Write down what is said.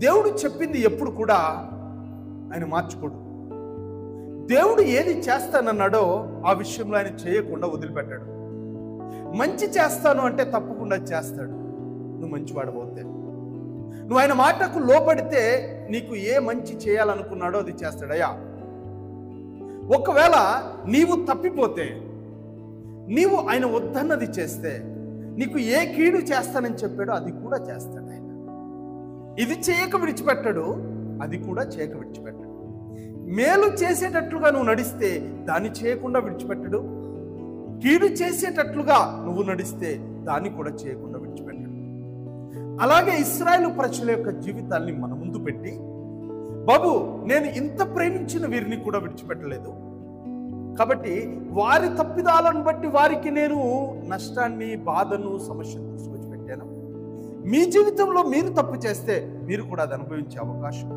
దేవుడు చెప్పింది ఎప్పుడు కూడా ఆయన మార్చుకోడు. దేవుడు ఏది చేస్తానన్నాడో ఆ విషయంలో ఆయన చేయకుండా వదిలిపెట్టాడు. మంచి చేస్తాను అంటే తప్పకుండా చేస్తాడు. నువ్వు మంచివాడబోతే, నువ్వు ఆయన మాటకు లోపడితే నీకు ఏ మంచి చేయాలనుకున్నాడో అది చేస్తాడయ్యా. ఒకవేళ నీవు తప్పిపోతే, నీవు ఆయన వద్దన్నది చేస్తే, నీకు ఏ కీడు చేస్తానని చెప్పాడో అది కూడా చేస్తాడు ఆయన. ఇది చేయక విడిచిపెట్టాడు, అది కూడా చేయక విడిచిపెట్టాడు. మేలు చేసేటట్లుగా నువ్వు నడిస్తే దాన్ని చేయకుండా విడిచిపెట్టడు. కీడు చేసేటట్లుగా నువ్వు నడిస్తే దాన్ని కూడా చేయకుండా విడిచిపెట్టడు. అలాగే ఇశ్రాయేలు ప్రజల యొక్క జీవితాల్ని మన ముందు పెట్టి, బాబు నేను ఇంత ప్రేమించిన వీరిని కూడా విడిచిపెట్టలేదు, కాబట్టి వారి తప్పిదాలను బట్టి వారికి నేను నష్టాన్ని, బాధను, సమస్యను తీసుకొచ్చి పెట్టాను. మీ జీవితంలో మీరు తప్పు చేస్తే మీరు కూడా అది అనుభవించే అవకాశం